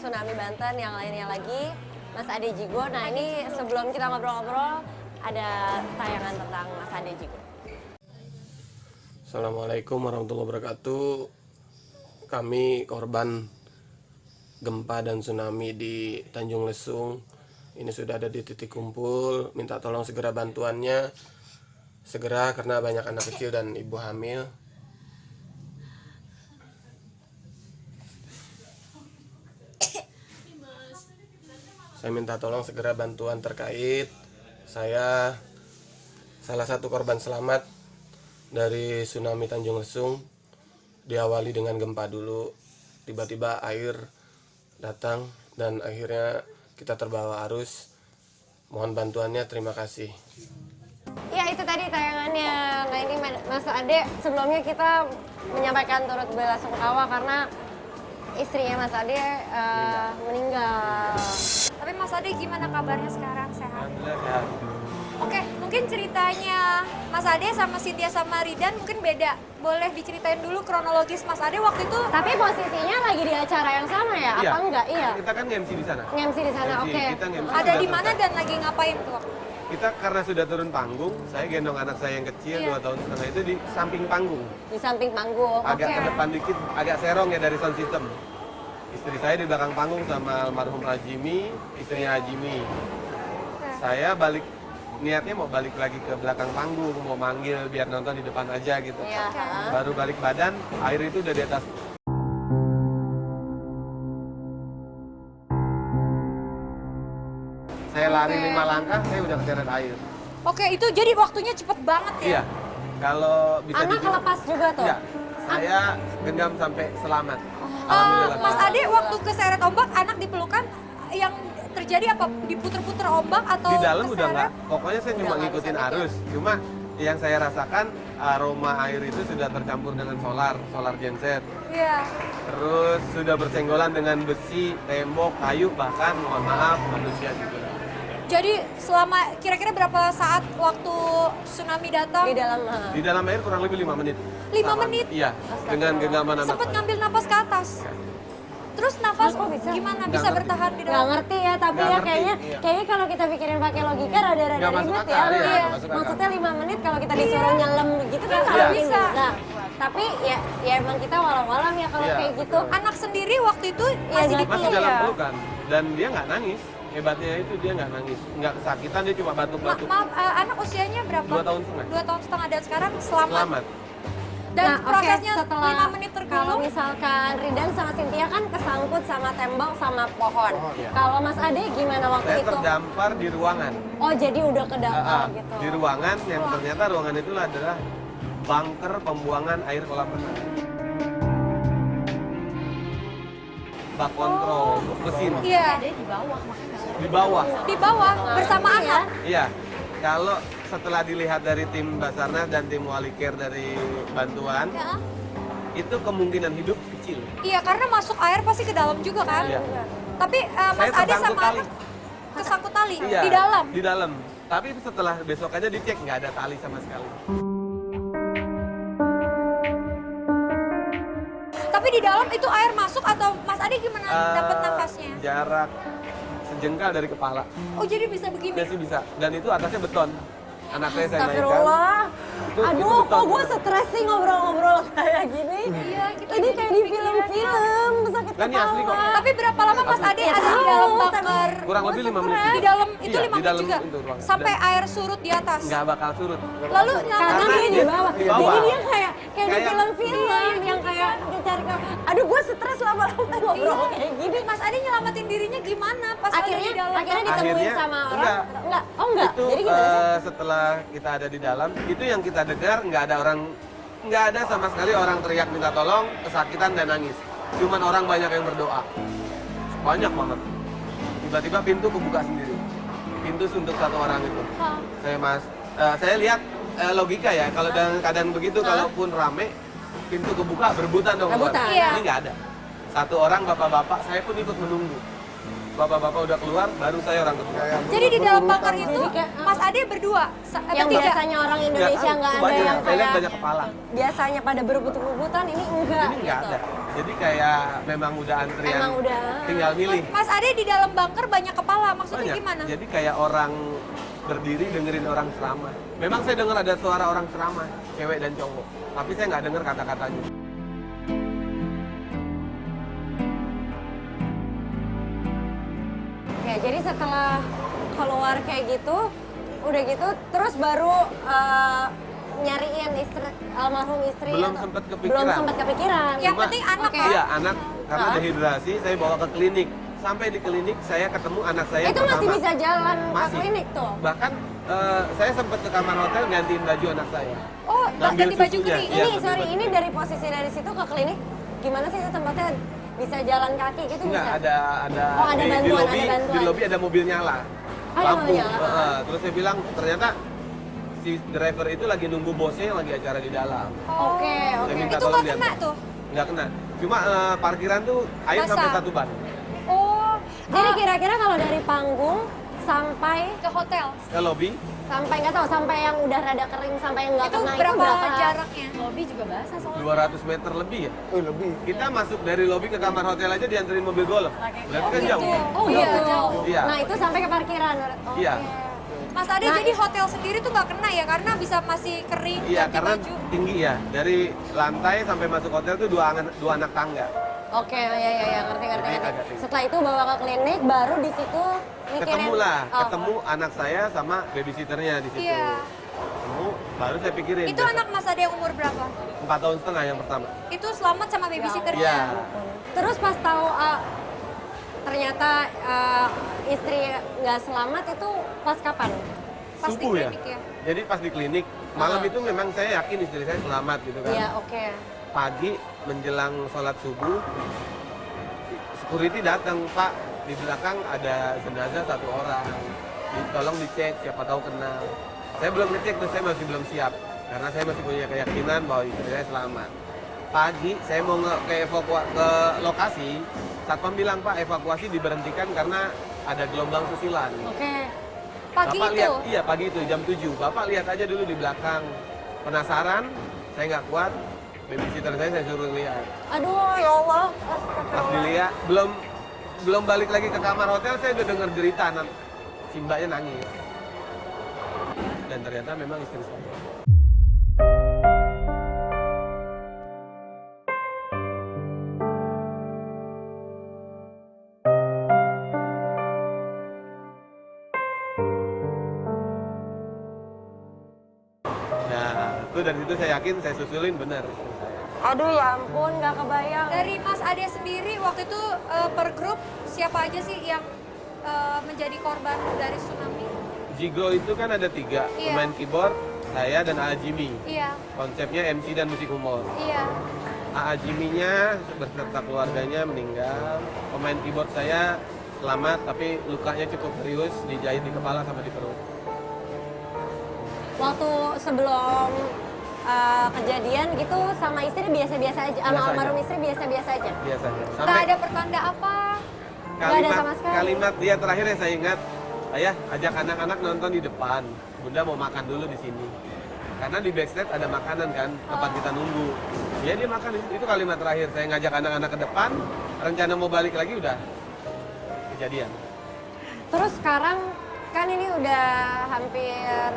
Tsunami Banten, yang lainnya lagi Mas Ade Jigo. Nah ini sebelum kita ngobrol-ngobrol ada tayangan tentang Mas Ade Jigo. Assalamualaikum warahmatullahi wabarakatuh. Kami korban gempa dan tsunami di Tanjung Lesung. Ini sudah ada di titik kumpul. Minta tolong segera bantuannya. Segera karena banyak anak kecil dan ibu hamil. Saya minta tolong segera bantuan terkait. Saya salah satu korban selamat dari tsunami Tanjung Lesung. Diawali dengan gempa dulu, tiba-tiba air datang dan akhirnya kita terbawa arus. Mohon bantuannya, terima kasih. Ya itu tadi tayangannya. Nah ini Mas Ade, sebelumnya kita menyampaikan turut belasungkawa karena istrinya Mas Ade meninggal. Tapi Mas Ade gimana kabarnya sekarang? Sehat? Alhamdulillah sehat. Oke, mungkin ceritanya Mas Ade sama Cynthia sama Ridan mungkin beda. Boleh diceritain dulu kronologis Mas Ade waktu itu. Tapi posisinya lagi di acara yang sama ya? Iya. Apa enggak? Iya. Kita kan nge-MC di sana. Nge-MC di sana, oke. Kita nge-MC Ada sudah di mana selesai. dan lagi ngapain tuh? Kita karena sudah turun panggung, saya gendong anak saya yang kecil, Iya. 2 tahun setengah itu di samping panggung. Di samping panggung. Agak Oke. ke depan dikit, agak serong ya dari sound system. Istri saya di belakang panggung sama almarhum Rajimi, istrinya Rajimi. Saya balik, niatnya mau balik lagi ke belakang panggung, mau manggil biar nonton di depan aja gitu. Iya. Baru balik badan, air itu udah di atas. Saya lari 5 langkah, saya udah keseret air. Oke, itu jadi waktunya cepet banget ya? Iya, kalau bisa Anak dibilang- kelepas juga tuh? Iya, saya genggam sampai selamat. Mas Ade waktu keseret ombak, anak dipelukan, yang terjadi apa? Diputer-puter ombak atau Di dalam udah keseret? nggak, pokoknya saya cuma Udah nggak ngikutin bisa mikir. arus. Cuma yang saya rasakan aroma air itu sudah tercampur dengan solar genset. Iya. Terus sudah bersenggolan dengan besi, tembok, kayu, bahkan mohon maaf manusia juga. Jadi selama kira-kira berapa saat waktu tsunami datang? Di dalam. Di dalam air kurang lebih 5 menit. 5 Aman. menit? Iya, dengan genggaman anak Sempet saya. ngambil napas ke atas. Terus nafas Kok bisa? gimana Nggak bisa ngerti. bertahan di Nggak dalam? ngerti ya, tapi Nggak ya ngerti, kayaknya iya. kayaknya kalau kita pikirin pakai logika rada-rada Nggak masuk ribet akal, ya. iya, Iya. nggak masuk akal. Maksudnya 5 menit kalau kita disuruh nyelam gitu kan Iya. nggak Bisa. bisa. Tapi ya emang kita walau-walau ya kalau Iya, kayak gitu. betul. Anak sendiri waktu itu Iya, masih nggak dipeluk Masih dalam Iya. pelukan dan dia nggak nangis. Hebatnya itu dia nggak nangis, nggak kesakitan, dia cuma batuk-batuk. Maaf, anak usianya berapa? 2 tahun setengah. 2 tahun setengah dan sekarang selamat. Selamat. Dan Nah, oke, prosesnya setelah 5 menit kalau tergulung. misalkan Ridan sama Cynthia kan kesangkut sama tembok sama pohon. Iya. Kalau Mas Ade gimana waktu Saya itu? terdampar di ruangan. Oh jadi udah ke dalam gitu. Di ruangan yang ternyata ruangan itu adalah bunker pembuangan air kolam renang. Bak kontrol mesin Iya, di bawah. di bawah bersama Iya. anak. Iya. Kalau setelah dilihat dari tim Basarnas dan tim Wali Care dari bantuan, Ya. itu kemungkinan hidup kecil. Iya, karena masuk air pasti ke dalam juga kan. Iya. Tapi Mas Saya Ade tersangkut sama tali. anak kesangkut tali Iya, di dalam. Di dalam. Tapi setelah besokannya dicek nggak ada tali sama sekali. Tapi di dalam itu air masuk atau Mas Ade gimana dapat nafasnya? Jarak sejengkal dari kepala. Oh, jadi bisa begini. Masih bisa. Dan itu atasnya beton. Anak saya naikkan. Astagfirullah. Itu Aduh, beton. kok gue stres sih ngobrol-ngobrol kayak gini. Iya, kita Ini jadi kayak di kepikiran. film-film, sakit Kan ini asli kok. kepala. Tapi berapa lama Mas Ade Ya ada di tahu, dalam tapi- bunker? Kurang lebih 5 menit. Di dalam itu Iya, 5 di menit dalam juga. itu ruang. Sampai air surut di atas. Nggak bakal surut. Lalu Karena nyalakan dia di bawah. Di bawah. Jadi dia kayak di Kayak- film-film yang kayak dicari ke. Aduh, gue stres lama-lama ngobrol kayak gini. Mas Ade nyelamatin dirinya gimana pas ada Akhirnya di dalam? akhirnya ditemuin Akhirnya, sama orang. enggak. Enggak. Oh enggak. Itu Jadi gimana sih? setelah kita ada di dalam, itu yang kita dengar nggak ada sama sekali orang teriak minta tolong, kesakitan dan nangis. Cuman orang banyak yang berdoa. Banyak banget. Tiba-tiba pintu kebuka sendiri. Pintu untuk satu orang itu. Hah. Saya lihat logika ya, kalau dalam keadaan begitu, kalaupun rame, pintu kebuka berebutan dong keluar. Rebutan. Iya. Ini nggak ada. Satu orang bapak-bapak, saya pun ikut menunggu. bapak-bapak udah keluar, baru saya orang kedua. Jadi di dalam bunker itu Jadi kayak, Mas Ade berdua, Yang bertiga. biasanya orang Indonesia nggak ada banyak, yang saya lihat kayak banyak kepala. biasanya pada berebut-rebutan, ini enggak Ini nggak gitu. ada. Jadi kayak memang udah antrian, Emang udah. tinggal milih. Mas Ade di dalam bunker banyak kepala, maksudnya Banyak. gimana? Jadi kayak orang berdiri dengerin orang ceramah. Memang saya dengar ada suara orang ceramah, cewek dan cowok. Tapi saya nggak dengar kata-katanya. Oke, jadi setelah keluar kayak gitu, udah gitu, terus baru nyariin almarhum istri. Belum atau- sempet kepikiran. Belum sempat kepikiran. Yang Cuma- penting anak Oke. kan? Iya, anak karena Hah? dehidrasi saya bawa ke klinik. Sampai di klinik saya ketemu anak saya Itu pertama. masih bisa jalan ke Masih. klinik tuh. Bahkan saya sempat ke kamar hotel gantiin baju anak saya. Oh, Ngambil ganti baju susunya. kering. Iya, Ini ganti sorry, baju. ini dari posisi dari situ ke klinik gimana sih itu tempatnya bisa jalan kaki gitu Enggak, bisa? ada Oh, ada di bantuan, lobi, ada bantuan. di lobi ada mobil nyala. Ada Lampu. mobil nyala. Terus saya bilang ternyata si driver itu lagi nunggu bosnya yang lagi acara di dalam. Oke, Saya oke. minta Itu tolong nggak kena diantar. tuh? Nggak kena. Cuma parkiran tuh air Basah. sampai 1 ban. Oh, Jadi kira-kira kalau dari panggung sampai ke hotel. Ke lobi, nggak tahu sampai yang udah rada kering sampai yang nggak Itu kena berapa jaraknya? Lobby juga basah soalnya. 200 meter lebih ya. Lebih. Kita masuk dari lobi ke kamar hotel aja dianterin mobil golf. Berarti kan Gitu. jauh. Oh iya, jauh. Iya. Nah itu sampai ke parkiran. Oke. Iya. Mas Ade Nah, jadi hotel sendiri tuh nggak kena ya karena bisa masih kering Iya, ganti karena baju. tinggi ya. Dari lantai sampai masuk hotel tuh dua anak tangga. Oke, ya, ngerti. Jadi agak tinggi. Setelah itu bawa ke klinik, baru di situ mikirin. Ketemu lah, Oh. ketemu anak saya sama babysitternya di situ. Iya. Ketemu, baru saya pikirin. Itu anak Mas Ade yang umur berapa? 4 tahun setengah yang pertama. Itu selamat sama babysitternya. Iya. Terus pas tahu ternyata istri nggak selamat itu pas kapan? Pas di Subuh ya. klinik ya. Jadi pas di klinik, malam itu memang saya yakin istri saya selamat gitu kan. Iya, oke. Pagi menjelang sholat subuh, security datang, Pak, di belakang ada jenazah 1 orang. Tolong dicek, siapa tahu kenal. Saya belum ngecek, terus saya masih belum siap. Karena saya masih punya keyakinan bahwa istri saya selamat. Pagi saya mau ke lokasi, satpam bilang, Pak, evakuasi diberhentikan karena ada gelombang susulan. Oke. Pagi Bapak itu. lihat, iya pagi itu jam 7. Bapak lihat aja dulu di belakang. Penasaran, saya nggak kuat. Babysitter saya suruh lihat. Aduh, ya Allah. Pas dilihat, belum balik lagi ke kamar hotel, saya udah dengar derita si mbaknya nangis. Dan ternyata memang istri saya. Nah, itu dari situ saya yakin saya susulin benar. Aduh, ya ampun, nggak kebayang. Dari Mas Ade sendiri waktu itu per grup siapa aja sih yang menjadi korban dari tsunami? Jigo itu kan ada 3, Iya. pemain keyboard, saya dan A.A. Jimmy. Iya, Konsepnya MC dan musik humor. iya. A.A. Jimmy-nya beserta keluarganya meninggal. Pemain keyboard saya selamat, tapi lukanya cukup serius, dijahit di kepala sama di perut. Waktu sebelum kejadian gitu sama istri biasa-biasa aja, sama Biasa almarhum aja. istri biasa-biasa aja. Biasanya. Nggak ada pertanda apa? Nggak ada sama sekali. kalimat dia terakhir yang saya ingat, ayah ajak anak-anak nonton di depan. Bunda mau makan dulu di sini. Karena di backstage ada makanan kan, tempat kita nunggu. Ya dia makan, itu kalimat terakhir. Saya ngajak anak-anak ke depan, rencana mau balik lagi udah kejadian. Terus sekarang kan ini udah hampir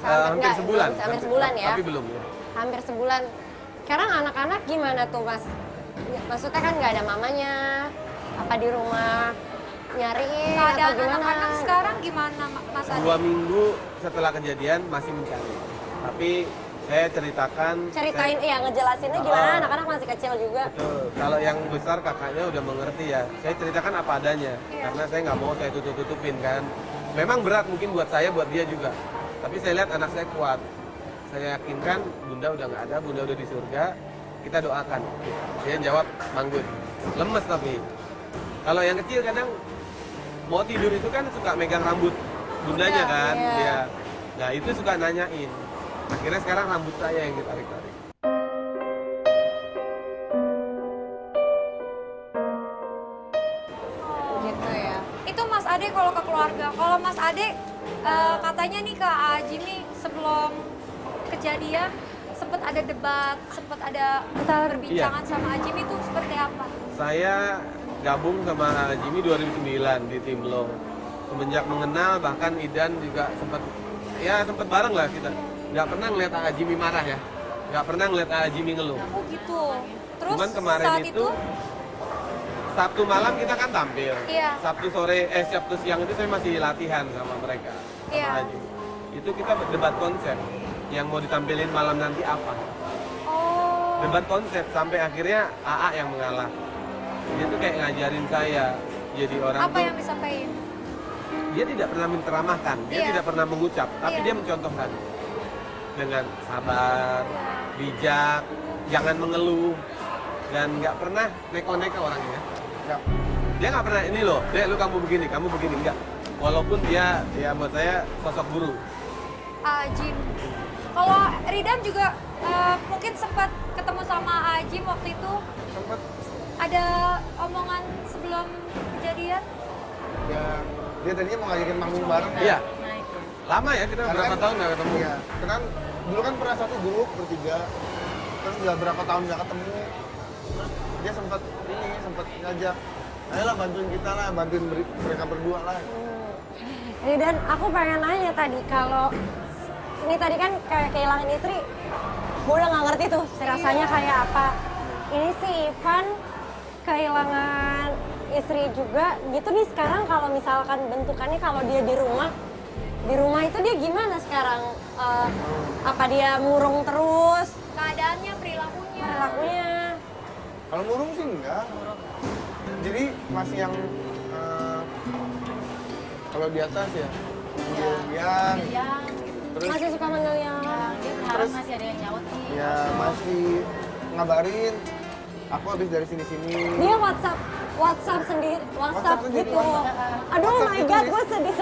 Hampir sebulan. hampir sebulan ya. Tapi belum ya. Hampir sebulan. Sekarang anak-anak gimana tuh, Mas? Maksudnya kan nggak ada mamanya, apa di rumah nyariin atau Keadaan gimana? anak-anak sekarang gimana Mas Ade? 2 minggu setelah kejadian masih mencari. Tapi saya ceritakan. Ceritain, iya ngejelasinnya gimana, anak-anak masih kecil juga. Betul. Kalau yang besar kakaknya udah mengerti ya. Saya ceritakan apa adanya. Iya. Karena saya nggak mau saya tutup-tutupin kan. Memang berat mungkin buat saya, buat dia juga. Tapi saya lihat anak saya kuat. Saya yakinkan bunda udah nggak ada, bunda udah di surga. Kita doakan. Dia jawab manggut. Lemes tapi. Kalau yang kecil kadang mau tidur itu kan suka megang rambut bundanya Bunda, kan. iya. Dia. Nah itu suka nanyain. Akhirnya sekarang rambut saya yang ditarik-tarik. Gitu ya. kalau ke keluarga. Kalau Mas Ade, katanya nih ke Jimmy sebelum kejadian sempat ada debat, sempat ada perbincangan sama Jimmy itu seperti apa? Saya gabung sama Jimmy 2009 di tim Lo. Semenjak mengenal, bahkan Idan juga sempat bareng lah kita. Nggak pernah ngeliat Jimmy marah ya, nggak pernah ngeliat Jimmy ngeluh. Oh gitu. Terus Cuman kemarin saat itu Sabtu malam kita kan tampil. Iya. Sabtu siang itu saya masih latihan sama mereka. Sama Iya. Jimmy. Itu kita debat konsep yang mau ditampilin malam nanti apa. Oh. Debat konsep sampai akhirnya AA yang mengalah. Dia tuh kayak ngajarin saya jadi orang Apa tuh yang disampaikan? dia tidak pernah menceramahkan, dia Iya. tidak pernah mengucap, tapi Iya. dia mencontohkan dengan sabar, bijak, jangan mengeluh, dan nggak pernah neko-neko orangnya. Nggak. Dia nggak pernah ini loh, dek lu kamu begini nggak. Walaupun dia ya buat saya sosok guru. Jim. Kalau Ridan juga mungkin sempat ketemu sama Jim waktu itu. Sempat Ada omongan sebelum kejadian? ya dia tadinya mau ngajakin manggung bareng ya. Iya. Lama ya kita Karena berapa kan- tahun nggak ketemu. Iya, karena kan dulu kan pernah satu grup bertiga, terus udah berapa tahun nggak ketemu, terus dia sempat ngajak, ayolah bantuin kita lah, bantuin mereka berdua lah. Ini dan aku pengen nanya tadi kalau ini tadi kan kayak kehilangan istri, gue udah nggak ngerti tuh rasanya kayak apa. Ini si Ivan kehilangan istri juga gitu nih sekarang kalau misalkan bentukannya kalau dia di rumah itu dia gimana sekarang? Apa dia murung terus Keadaannya, perilakunya? Kalau murung sih enggak. Jadi masih yang kalau di atas ya, yang terus masih suka manggil yang Dia berharap Terus- masih ada yang nyaut nih. ya masih ngabarin, aku habis dari sini-sini. dia WhatsApp sendiri sendiri, gitu. WhatsApp. Aduh WhatsApp my gitu, god, Liz. gue sedih.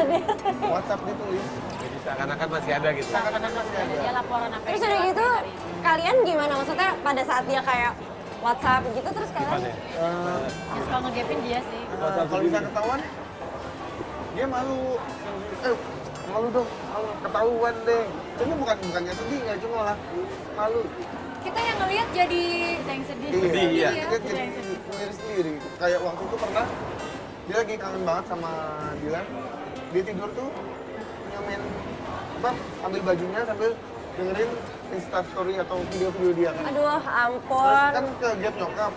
WhatsApp ditulis. Jadi seakan-akan masih ada gitu. Seakan-akan masih ada. Dia laporan apa Terus yang udah dia gitu lakuin hari ini. kalian gimana maksudnya pada saat dia kayak WhatsApp gitu terus Ivan kalian ya? Dia suka ngegapin dia sih. Kalau bisa ketahuan, dia malu. Malu dong, malu ketahuan deh. Cuma bukannya sedih, nggak cuma lah malu. Kita yang ngelihat jadi Kita yang sedih. Sedih, iya. Dia jadi sendiri. Kayak waktu itu pernah dia lagi kangen banget sama Dilan. Dia tidur tuh nyomain ambil bajunya sambil dengerin Instastory atau video-video dia kan. aduh Terus ampun. kan ke gap nyokap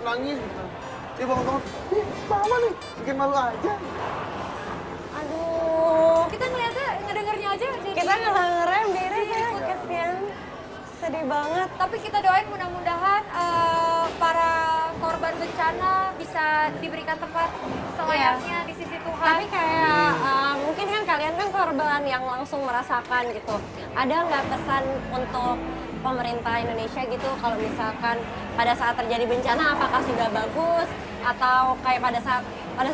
nangis gitu. Dia bangun-bangun, ih mama nih, bikin malu aja. Aduh. kita ngeliatnya, ngedengernya aja jadi Kita ngerem diri Iya. ya, kasihan. Sedih banget. Tapi kita doain mudah-mudahan para korban bencana bisa diberikan tempat selayaknya di sisi Tuhan. Tapi kayak mungkin kan kalian kan korban yang langsung merasakan gitu. Ada nggak pesan untuk pemerintah Indonesia gitu kalau misalkan pada saat terjadi bencana apakah sudah bagus atau kayak pada saat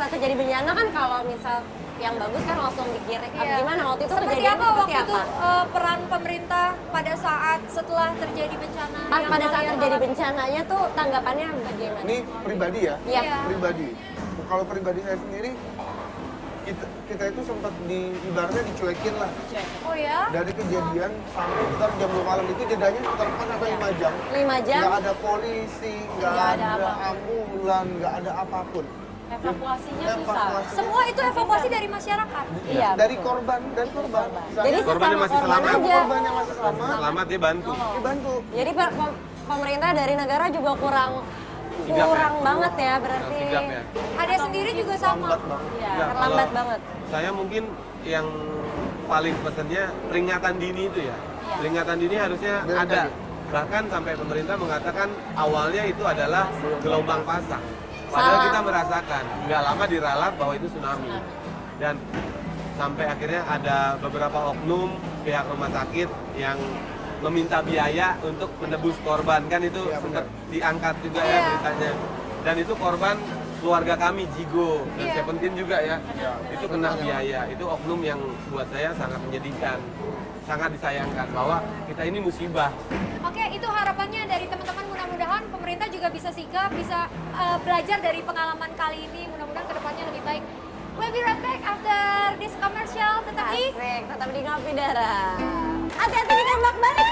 terjadi bencana kan kalau misal yang bagus kan langsung dikirim. Iya. Gimana waktu itu Seperti kejadian apa seperti waktu itu apa? peran pemerintah pada saat setelah terjadi bencana? yang Pada saat kalian terjadi alami? bencananya tuh tanggapannya bagaimana? Ini pribadi ya, Iya. Iya. pribadi. Kalau pribadi saya sendiri, kita itu sempat ibaratnya dicuekin lah. Oh ya? Dari kejadian sampai sekitar jam 2 malam itu jedanya sekitar 4 sampai 5 jam. 5 jam? Nggak ada polisi, nggak Nggak ada ada apapun. ambulan, nggak ada apapun. Evakuasinya susah. Evakuasi. Semua itu evakuasi dari masyarakat. Iya, dari betul. korban. Jadi Korban yang sesama masih korban selamat. aja. korban yang masih selamat Selamat dia bantu. dibantu. Jadi pemerintah dari negara juga kurang Sigap ya? banget ya berarti. Sigap ya. Ada sendiri juga sama. Lambat banget. Iya. Enggak, Terlambat kalau banget. Saya mungkin yang paling pesannya peringatan dini itu ya. Peringatan dini harusnya BMKG. ada. Bahkan sampai pemerintah mengatakan awalnya itu adalah gelombang pasang. Padahal Salah. kita merasakan nggak lama diralat bahwa itu tsunami. Dan sampai akhirnya ada beberapa oknum pihak rumah sakit yang meminta biaya untuk menebus korban, kan itu Iya, sempat diangkat juga Iya. ya beritanya. Dan itu korban keluarga kami, Jigo dan Iya. Seventeen juga ya. Itu kena biaya. Itu oknum yang buat saya sangat menyedihkan, sangat disayangkan bahwa kita ini musibah. Oke, itu harapannya dari teman-teman. Mudah-mudahan pemerintah juga bisa sigap, bisa belajar dari pengalaman kali ini. Mudah-mudahan kedepannya lebih baik. We'll be right back after this commercial. Tetap di Asik, tetap di Ngopi Darah. Hati-hati ditembak balik.